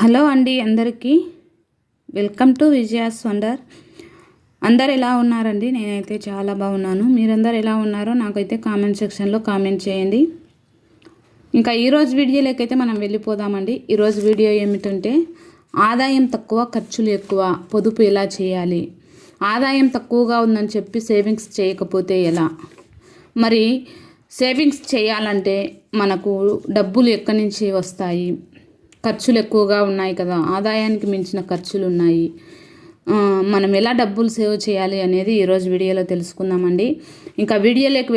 Hello అండి అందరికీ welcome to Vijaya's wonder. అందరు ఎలా ఉన్నారండి? నేనైతే చాలా బాగున్నాను. మీరందరూ ఎలా ఉన్నారో నాకైతే కామెంట్ సెక్షన్లో కామెంట్ చేయండి. ఇంకా ఈరోజు వీడియోలోకైతే మనం వెళ్ళిపోదామండి. ఈరోజు వీడియో ఏమిటంటే ఆదాయం తక్కువ ఖర్చులు ఎక్కువ, పొదుపు ఎలా చేయాలి, ఆదాయం తక్కువగా ఉందని చెప్పి సేవింగ్స్ చేయకపోతే ఎలా, మరి సేవింగ్స్ చేయాలంటే మనకు డబ్బులు ఎక్కడి నుంచి వస్తాయి, ఖర్చులు ఎక్కువగా ఉన్నాయి కదా, ఆదాయానికి మించిన ఖర్చులు ఉన్నాయి, మనం ఎలా డబ్బులు సేవ్ చేయాలి అనేది ఈరోజు వీడియోలో తెలుసుకుందామండి. ఇంకా వీడియోలోకి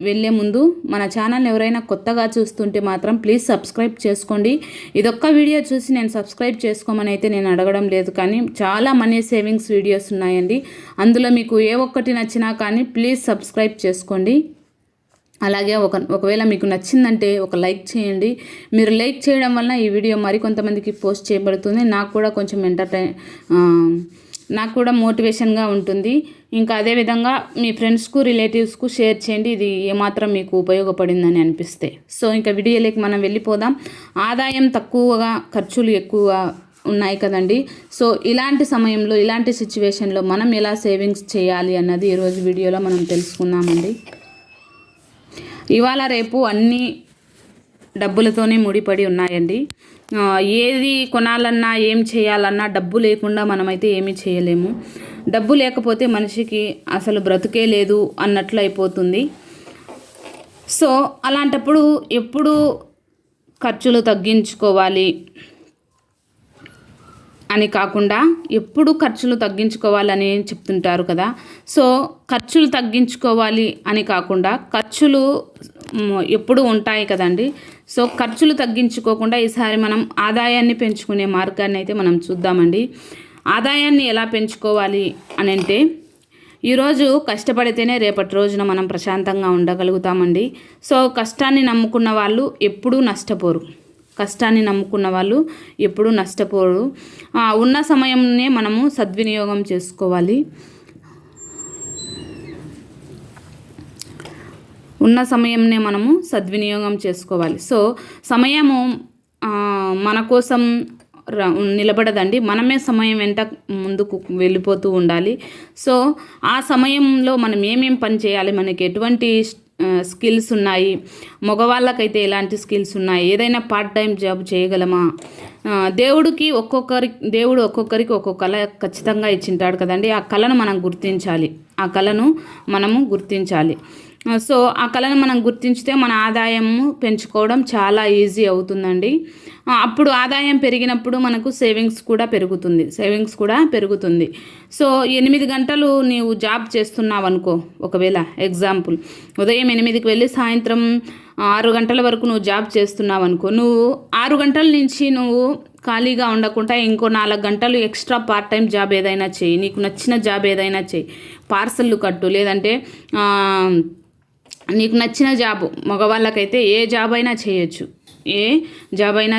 వెళ్ళే ముందు మన ఛానల్ ఎవరైనా కొత్తగా చూస్తుంటే మాత్రం ప్లీజ్ సబ్స్క్రైబ్ చేసుకోండి. ఇదొక్క వీడియో చూసి నేను సబ్స్క్రైబ్ చేసుకోమని అయితే నేను అడగడం లేదు, కానీ చాలా మనీ సేవింగ్స్ వీడియోస్ ఉన్నాయండి. అందులో మీకు ఏ ఒక్కటి నచ్చినా కానీ ప్లీజ్ సబ్స్క్రైబ్ చేసుకోండి. అలాగే ఒకవేళ మీకు నచ్చిందంటే ఒక లైక్ చేయండి. మీరు లైక్ చేయడం వలన ఈ వీడియో మరికొంతమందికి పోస్ట్ చేయబడుతుంది. నాకు కూడా కొంచెం నాకు కూడా మోటివేషన్గా ఉంటుంది. ఇంకా అదేవిధంగా మీ ఫ్రెండ్స్కు రిలేటివ్స్కు షేర్ చేయండి, ఇది ఏమాత్రం మీకు ఉపయోగపడిందని అనిపిస్తే. సో ఇంకా వీడియోలోకి మనం వెళ్ళిపోదాం. ఆదాయం తక్కువగా ఖర్చులు ఎక్కువగా ఉన్నాయి కదండి. సో ఇలాంటి సమయంలో, ఇలాంటి సిచ్యువేషన్లో మనం ఎలా సేవింగ్స్ చేయాలి అన్నది ఈరోజు వీడియోలో మనం తెలుసుకుందామండి. ఇవాళ రేపు అన్నీ డబ్బులతోనే ముడిపడి ఉన్నాయండి. ఏది కొనాలన్నా, ఏం చేయాలన్నా డబ్బు లేకుండా మనమైతే ఏమీ చేయలేము. డబ్బు లేకపోతే మనిషికి అసలు బ్రతుకే లేదు అన్నట్లు అయిపోతుంది. సో అలాంటప్పుడు ఎప్పుడు ఖర్చులు తగ్గించుకోవాలి అని కాకుండా ఎప్పుడు ఖర్చులు తగ్గించుకోవాలని చెప్తుంటారు కదా. సో ఖర్చులు తగ్గించుకోవాలి అని కాకుండా ఖర్చులు ఎప్పుడు ఉంటాయి కదండి. సో ఖర్చులు తగ్గించుకోకుండా ఈసారి మనం ఆదాయాన్ని పెంచుకునే మార్గాన్ని అయితే మనం చూద్దామండి. ఆదాయాన్ని ఎలా పెంచుకోవాలి అని అంటే, ఈరోజు కష్టపడితేనే రేపటి రోజున మనం ప్రశాంతంగా ఉండగలుగుతామండి. సో కష్టాన్ని నమ్ముకున్న వాళ్ళు ఎప్పుడూ నష్టపోరు. కష్టాన్ని నమ్ముకున్న వాళ్ళు ఎప్పుడూ నష్టపోరు. ఉన్న సమయంనే మనము సద్వినియోగం చేసుకోవాలి. ఉన్న సమయంనే మనము సద్వినియోగం చేసుకోవాలి. సో సమయము మన కోసం నిలబడదండి, మనమే సమయం వెంట ముందుకు వెళ్ళిపోతూ ఉండాలి. సో ఆ సమయంలో మనం ఏమేం పని చేయాలి, మనకి ఎటువంటి స్కిల్స్ ఉన్నాయి, మగవాళ్ళకైతే ఎలాంటి స్కిల్స్ ఉన్నాయి, ఏదైనా పార్ట్ టైం జాబ్ చేయగలమా, దేవుడు ఒక్కొక్కరికి ఒక్కొక్క కళ ఖచ్చితంగా ఇచ్చింటాడు కదండి. ఆ కళను మనం గుర్తించాలి. సో ఆ కళను మనం గుర్తించితే మన ఆదాయము పెంచుకోవడం చాలా ఈజీ అవుతుందండి. అప్పుడు ఆదాయం పెరిగినప్పుడు మనకు సేవింగ్స్ కూడా పెరుగుతుంది. సో 8 గంటలు నీవు జాబ్ చేస్తున్నావు అనుకో, ఒకవేళ ఎగ్జాంపుల్ ఉదయం 8కి వెళ్ళి సాయంత్రం 6 గంటల వరకు నువ్వు జాబ్ చేస్తున్నావు అనుకో, నువ్వు 6 గంటల నుంచి నువ్వు ఖాళీగా ఉండకుండా ఇంకో 4 గంటలు ఎక్స్ట్రా పార్ట్ టైం జాబ్ ఏదైనా చేయి, నీకు నచ్చిన జాబ్ ఏదైనా చేయి, పార్సల్లు కట్టు, లేదంటే నీకు నచ్చిన జాబు, మగవాళ్ళకైతే ఏ జాబ్ అయినా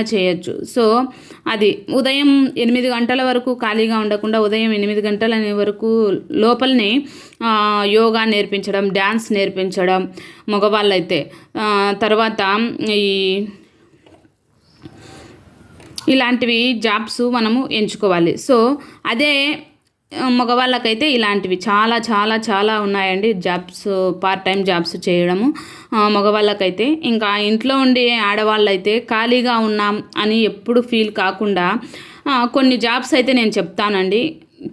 చేయొచ్చు. సో అది ఉదయం 8 గంటల వరకు ఖాళీగా ఉండకుండా ఉదయం 8 గంటల వరకు లోపలనే యోగా నేర్పించడం, డ్యాన్స్ నేర్పించడం మగవాళ్ళైతే, తర్వాత ఇలాంటివి జాబ్స్ మనము ఎంచుకోవాలి. సో అదే మగవాళ్ళకైతే ఇలాంటివి చాలా చాలా చాలా ఉన్నాయండి జాబ్స్, పార్ట్ టైం జాబ్స్ చేయడము మగవాళ్ళకైతే. ఇంకా ఇంట్లో ఉండే ఆడవాళ్ళైతే ఖాళీగా ఉన్నాం అని ఎప్పుడు ఫీల్ కాకుండా కొన్ని జాబ్స్ అయితే నేను చెప్తానండి.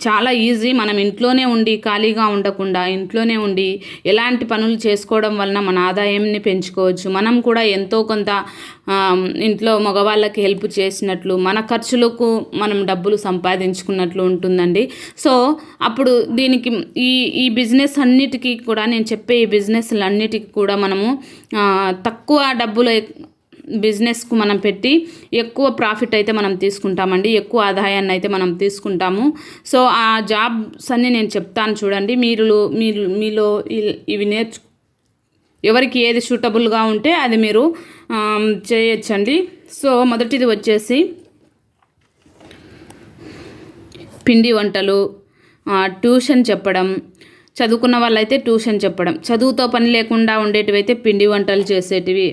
చాలా ఈజీ. మనం ఇంట్లోనే ఉండి ఖాళీగా ఉండకుండా ఇంట్లోనే ఉండి ఎలాంటి పనులు చేసుకోవడం వలన మన ఆదాయాన్ని పెంచుకోవచ్చు. మనం కూడా ఎంతో కొంత ఇంట్లో మగవాళ్ళకి హెల్ప్ చేసినట్లు, మన ఖర్చులకు మనం డబ్బులు సంపాదించుకున్నట్లు ఉంటుందండి. సో అప్పుడు దీనికి ఈ బిజినెస్ అన్నిటికీ కూడా, నేను చెప్పే ఈ బిజినెస్లు అన్నిటికీ కూడా మనము తక్కువ డబ్బులు బిజినెస్కు మనం పెట్టి ఎక్కువ ప్రాఫిట్ అయితే మనం తీసుకుంటామండి, ఎక్కువ ఆదాయాన్ని అయితే మనం తీసుకుంటాము. సో ఆ జాబ్స్ అన్నీ నేను చెప్తాను చూడండి. మీలో ఇవి ఎవరికి ఏది సూటబుల్గా ఉంటే అది మీరు చేయొచ్చండి. సో మొదటిది వచ్చేసి పిండి వంటలు, ట్యూషన్ చెప్పడం, చదువుకున్న వాళ్ళైతే ట్యూషన్ చెప్పడం, చదువుతో పని లేకుండా ఉండేటివైతే పిండి వంటలు చేసేటివి.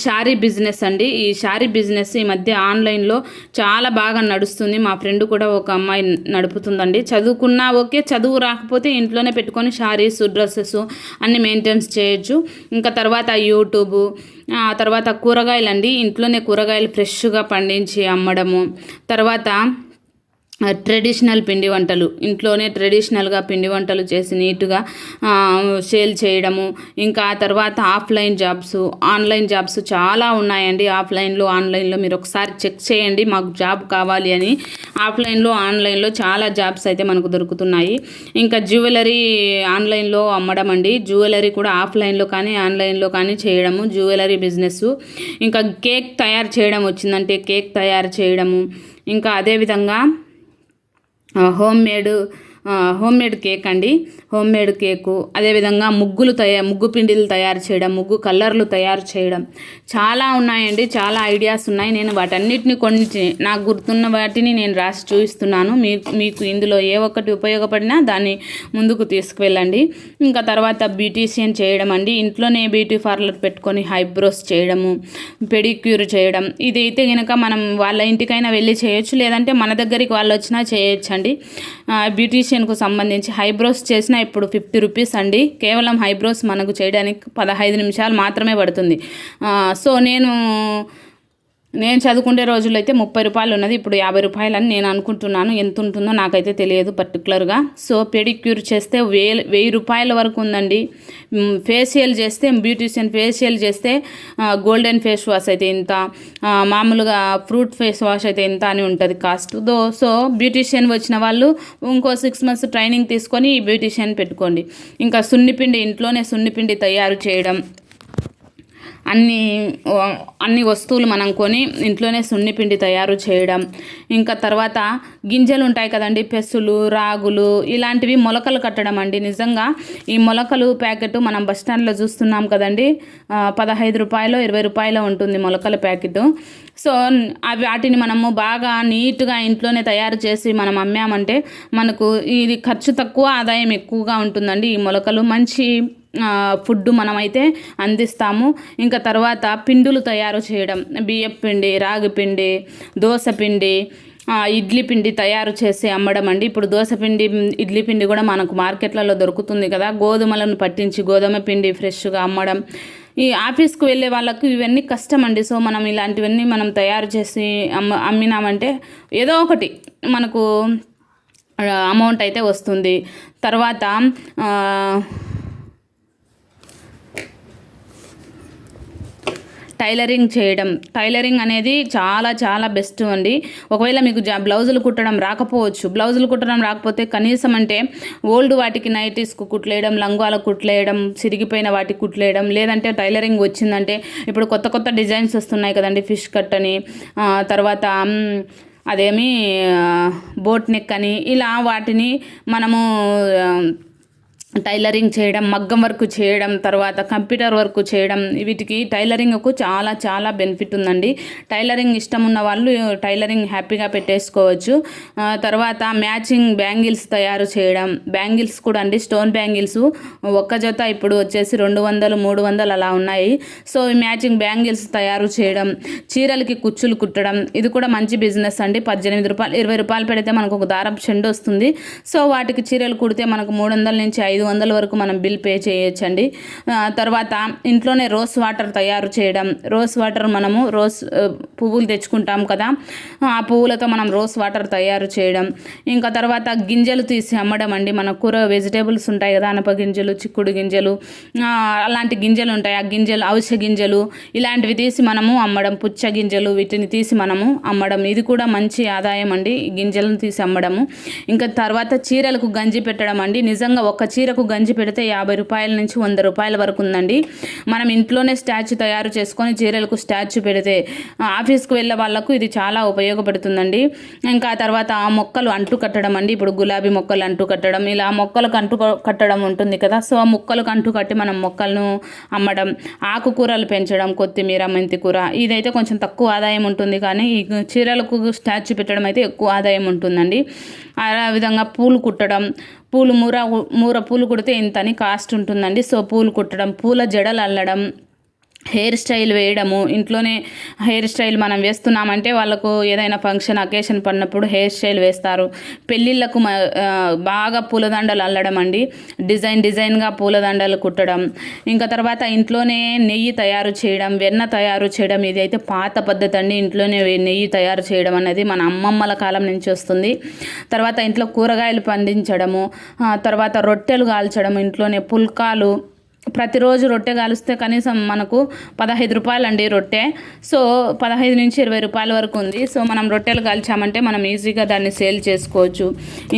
శారీ బిజినెస్ అండి. ఈ శారీ బిజినెస్ ఈ మధ్య ఆన్లైన్లో చాలా బాగా నడుస్తుంది. మా ఫ్రెండ్ కూడా ఒక అమ్మాయి నడుపుతుందండి. చదువుకున్నా ఓకే, చదువు రాకపోతే ఇంట్లోనే పెట్టుకొని శారీస్, డ్రెస్సెస్ అన్ని మెయింటెన్స్ చేయొచ్చు. ఇంకా తర్వాత యూట్యూబ్, తర్వాత కూరగాయలండి. ఇంట్లోనే కూరగాయలు ఫ్రెష్గా పండించి అమ్మడము. తర్వాత ట్రెడిషనల్ పిండి వంటలు, ఇంట్లోనే ట్రెడిషనల్గా పిండి వంటలు చేసి నీట్గా సేల్ చేయడము. ఇంకా తర్వాత ఆఫ్లైన్ జాబ్స్, ఆన్లైన్ జాబ్స్ చాలా ఉన్నాయండి. ఆన్లైన్లో మీరు ఒకసారి చెక్ చేయండి, మాకు జాబ్ కావాలి అని. ఆన్లైన్లో చాలా జాబ్స్ అయితే మనకు దొరుకుతున్నాయి. ఇంకా జ్యువెలరీ ఆన్లైన్లో అమ్మడం అండి. జ్యువెలరీ కూడా ఆఫ్లైన్లో కానీ ఆన్లైన్లో కానీ చేయడము, జ్యువెలరీ బిజినెస్. ఇంకా కేక్ తయారు చేయడం వచ్చిందంటే కేక్ తయారు చేయడము. ఇంకా అదేవిధంగా హోమ్ మేడ్ కేక్ అండి. హోమ్ మేడ్ కేకు, అదేవిధంగా ముగ్గు పిండిలు తయారు చేయడం, ముగ్గు కలర్లు తయారు చేయడం, చాలా ఉన్నాయండి. చాలా ఐడియాస్ ఉన్నాయి. నేను వాటన్నిటిని కొన్ని నాకు గుర్తున్న వాటిని నేను రాసి చూపిస్తున్నాను. మీకు ఇందులో ఏ ఒక్కటి ఉపయోగపడినా దాన్ని ముందుకు తీసుకువెళ్ళండి. ఇంకా తర్వాత బ్యూటీషియన్ చేయడం అండి. ఇంట్లోనే బ్యూటీ పార్లర్ పెట్టుకొని ఐబ్రోస్ చేయడము, పెడిక్యూర్ చేయడం. ఇదైతే కనుక మనం వాళ్ళ ఇంటికైనా వెళ్ళి చేయొచ్చు, లేదంటే మన దగ్గరికి వాళ్ళు వచ్చినా చేయొచ్చండి. బ్యూటీషియన్కు సంబంధించి ఐబ్రోస్ చేసిన ఇప్పుడు 50 రూపీస్ అండి. కేవలం ఐబ్రోస్ మనకు చేయడానికి 15 నిమిషాలు మాత్రమే పడుతుంది. సో నేను చదువుకునే రోజుల్లో అయితే 30 రూపాయలు ఉన్నది, ఇప్పుడు 50 రూపాయలు అని నేను అనుకుంటున్నాను. ఎంత ఉంటుందో నాకైతే తెలియదు పర్టికులర్గా. సో పెడిక్యూర్ చేస్తే 1000 రూపాయల వరకు ఉందండి. ఫేషియల్ చేస్తే, బ్యూటీషియన్ ఫేషియల్ చేస్తే గోల్డెన్ ఫేస్ వాష్ అయితే ఇంత, మామూలుగా ఫ్రూట్ ఫేస్ వాష్ అయితే ఇంత అని ఉంటుంది కాస్ట్. సో బ్యూటీషియన్ వచ్చిన వాళ్ళు ఇంకో 6 మంత్స్ ట్రైనింగ్ తీసుకొని ఈ బ్యూటీషియన్ పెట్టుకోండి. ఇంకా సున్నిపిండి, ఇంట్లోనే సున్నిపిండి తయారు చేయడం, అన్ని వస్తువులు మనం కొని ఇంట్లోనే సున్నిపిండి తయారు చేయడం. ఇంకా తర్వాత గింజలు ఉంటాయి కదండి, పెసులు, రాగులు, ఇలాంటివి మొలకలు కట్టడం అండి. నిజంగా ఈ మొలకలు ప్యాకెట్ మనం బస్టాండ్లో చూస్తున్నాం కదండి, 15 రూపాయలు 20 రూపాయలు ఉంటుంది మొలకల ప్యాకెట్. సో వాటిని మనము బాగా నీట్గా ఇంట్లోనే తయారు చేసి మనం అమ్మామంటే మనకు ఇది ఖర్చు తక్కువ, ఆదాయం ఎక్కువగా ఉంటుందండి. ఈ మొలకలు మంచి ఫుడ్ మనమైతే అందిస్తాము. ఇంకా తర్వాత పిండులు తయారు చేయడం, బియ్యం పిండి, రాగి పిండి, దోశ పిండి, ఇడ్లీ పిండి తయారు చేసి అమ్మడం అండి. ఇప్పుడు దోశ పిండి, ఇడ్లీ పిండి కూడా మనకు మార్కెట్లలో దొరుకుతుంది కదా. గోధుమలను పట్టించి గోధుమ పిండి ఫ్రెష్గా అమ్మడం. ఈ ఆఫీస్కి వెళ్ళే వాళ్ళకు ఇవన్నీ కష్టం అండి. సో మనం ఇలాంటివన్నీ మనం తయారు చేసి అమ్మినామంటే ఏదో ఒకటి మనకు అమౌంట్ అయితే వస్తుంది. తర్వాత టైలరింగ్ చేయడం. టైలరింగ్ అనేది చాలా చాలా బెస్ట్ అండి. ఒకవేళ మీకు బ్లౌజులు కుట్టడం రాకపోవచ్చు, బ్లౌజులు కుట్టడం రాకపోతే కనీసం అంటే ఓల్డ్ వాటికి నైటీస్కు కుట్లేయడం, లంగాలకు కుట్లేయడం, చిరిగిపోయిన వాటికి కుట్లేయడం, లేదంటే టైలరింగ్ వచ్చిందంటే ఇప్పుడు కొత్త కొత్త డిజైన్స్ వస్తున్నాయి కదండి, ఫిష్ కట్ అని, తర్వాత అదేమి బోట్ నెక్ అని, ఇలా వాటిని మనము టైలరింగ్ చేయడం, మగ్గం వర్క్ చేయడం, తర్వాత కంప్యూటర్ వర్క్ చేయడం, వీటికి టైలరింగ్కు చాలా చాలా బెనిఫిట్ ఉందండి. టైలరింగ్ ఇష్టం ఉన్న వాళ్ళు టైలరింగ్ హ్యాపీగా పెట్టేసుకోవచ్చు. తర్వాత మ్యాచింగ్ బ్యాంగిల్స్ తయారు చేయడం, బ్యాంగిల్స్ కూడా అండి, స్టోన్ బ్యాంగిల్స్ ఒక్క జత ఇప్పుడు వచ్చేసి 200, 300 అలా ఉన్నాయి. సో ఈ మ్యాచింగ్ బ్యాంగిల్స్ తయారు చేయడం, చీరలకి కుచ్చులు కుట్టడం, ఇది కూడా మంచి బిజినెస్ అండి. 18 రూపాయలు 20 రూపాయలు పెడితే మనకు ఒక దారం చెండు వస్తుంది. సో వాటికి చీరలు కుడితే మనకు 300 నుంచి 500 వరకు మనం బిల్ పే చేయొచ్చండి. తర్వాత ఇంట్లోనే రోజ్ వాటర్ తయారు చేయడం. రోజ్ వాటర్ మనము పువ్వులు తెచ్చుకుంటాం కదా, ఆ పువ్వులతో మనం రోజ్ వాటర్ తయారు చేయడం. ఇంకా తర్వాత గింజలు తీసి అమ్మడం అండి. మన కూర వెజిటేబుల్స్ ఉంటాయి కదా, అనప గింజలు, చిక్కుడు గింజలు, అలాంటి గింజలు ఉంటాయి. ఆ గింజలు, అవిసె గింజలు, ఇలాంటివి తీసి మనము అమ్మడం. పుచ్చ గింజలు, వీటిని తీసి మనము అమ్మడం. ఇది కూడా మంచి ఆదాయం అండి, ఈ గింజలను తీసి అమ్మడము. ఇంకా తర్వాత చీరలకు గంజి పెట్టడం అండి. నిజంగా ఒక చీరకు గంజి పెడితే 50 రూపాయల నుంచి 100 రూపాయల వరకు ఉందండి. మనం ఇంట్లోనే స్టాచ్యూ తయారు చేసుకొని చీరలకు స్టాచ్యూ పెడితే ఆఫీస్కి వెళ్ళే వాళ్ళకు ఇది చాలా ఉపయోగపడుతుందండి. ఇంకా తర్వాత ఆ మొక్కలు అంటు కట్టడం అండి. ఇప్పుడు గులాబీ మొక్కలు అంటు కట్టడం, ఇలా మొక్కలకు అంటు కట్టడం ఉంటుంది కదా. సో ఆ మొక్కలకు అంటు కట్టి మనం మొక్కలను అమ్మడం. ఆకుకూరలు పెంచడం, కొత్తిమీర, మెంతి కూర, ఇదైతే కొంచెం తక్కువ ఆదాయం ఉంటుంది, కానీ ఈ చీరలకు స్టాచ్యూ పెట్టడం అయితే ఎక్కువ ఆదాయం ఉంటుందండి. ఆ విధంగా పూలు కుట్టడం, మూర పూలు కుడితే ఇంతని కాస్ట్ ఉంటుందండి. సో పూలు కుట్టడం, పూల జడలు అల్లడం, హెయిర్ స్టైల్ వేయడము, ఇంట్లోనే హెయిర్ స్టైల్ మనం వేస్తున్నామంటే వాళ్ళకు ఏదైనా ఫంక్షన్ అకేషన్ పడినప్పుడు హెయిర్ స్టైల్ వేస్తారు. పెళ్ళిళ్ళకు బాగా పూలదండలు అల్లడం అండి, డిజైన్గా పూలదండలు కుట్టడం. ఇంకా తర్వాత ఇంట్లోనే నెయ్యి తయారు చేయడం, వెన్న తయారు చేయడం. ఇది అయితే పాత పద్ధతి అండి. ఇంట్లోనే నెయ్యి తయారు చేయడం అనేది మన అమ్మమ్మల కాలం నుంచి వస్తుంది. తర్వాత ఇంట్లో కూరగాయలు పండించడము, తర్వాత రొట్టెలు కాల్చడం, ఇంట్లోనే పుల్కాలు. ప్రతిరోజు రొట్టె కాలుస్తే కనీసం మనకు 15 రూపాయలు అండి రొట్టె. సో 15 నుంచి 20 రూపాయల వరకు ఉంది. సో మనం రొట్టెలు కాల్చామంటే మనం ఈజీగా దాన్ని సేల్ చేసుకోవచ్చు.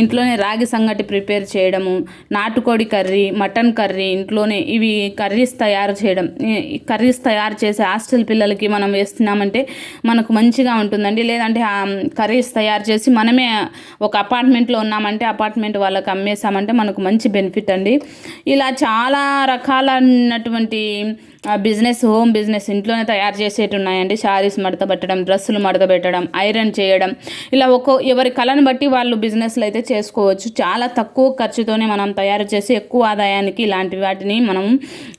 ఇంట్లోనే రాగి సంగటి ప్రిపేర్ చేయడము, నాటుకోడి కర్రీ, మటన్ కర్రీ, ఇంట్లోనే ఇవి కర్రీస్ తయారు చేయడం. కర్రీస్ తయారు చేసి హాస్టల్ పిల్లలకి మనం వేస్తున్నామంటే మనకు మంచిగా ఉంటుందండి. లేదంటే కర్రీస్ తయారు చేసి మనమే ఒక అపార్ట్మెంట్లో ఉన్నామంటే అపార్ట్మెంట్ వాళ్ళకి అమ్మేసామంటే మనకు మంచి బెనిఫిట్ అండి. ఇలా చాలా రకాలైనటువంటి బిజినెస్, హోమ్ బిజినెస్ ఇంట్లోనే తయారు చేసేటి ఉన్నాయండి. శారీస్ మడత పెట్టడం, డ్రెస్సులు మడత పెట్టడం, ఐరన్ చేయడం, ఇలా ఎవరి కళను బట్టి వాళ్ళు బిజినెస్లు అయితే చేసుకోవచ్చు. చాలా తక్కువ ఖర్చుతోనే మనం తయారు చేసి ఎక్కువ ఆదాయానికి ఇలాంటి వాటిని మనం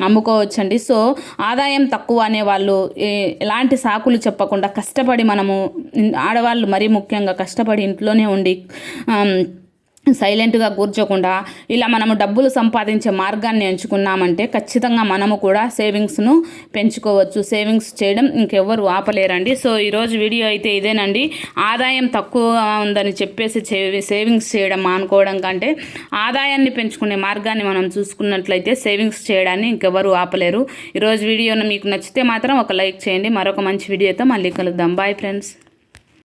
అమ్ముకోవచ్చండి. సో ఆదాయం తక్కువ అనే వాళ్ళు ఎలాంటి సాకులు చెప్పకుండా కష్టపడి మనము, ఆడవాళ్ళు మరీ ముఖ్యంగా కష్టపడి ఇంట్లోనే ఉండి సైలెంట్గా కూర్చోకుండా ఇలా మనము డబ్బులు సంపాదించే మార్గాన్ని ఎంచుకున్నామంటే ఖచ్చితంగా మనము కూడా సేవింగ్స్ను పెంచుకోవచ్చు. సేవింగ్స్ చేయడం ఇంకెవ్వరు ఆపలేరండి. సో ఈరోజు వీడియో అయితే ఇదేనండి. ఆదాయం తక్కువ ఉందని చెప్పేసి సేవింగ్స్ చేయడం మానుకోవడం కంటే ఆదాయాన్ని పెంచుకునే మార్గాన్ని మనం చూసుకున్నట్లయితే సేవింగ్స్ చేయడాన్ని ఇంకెవ్వరు ఆపలేరు. ఈరోజు వీడియోను మీకు నచ్చితే మాత్రం ఒక లైక్ చేయండి. మరొక మంచి వీడియోతో మళ్ళీ కలుద్దాం. Bye friends.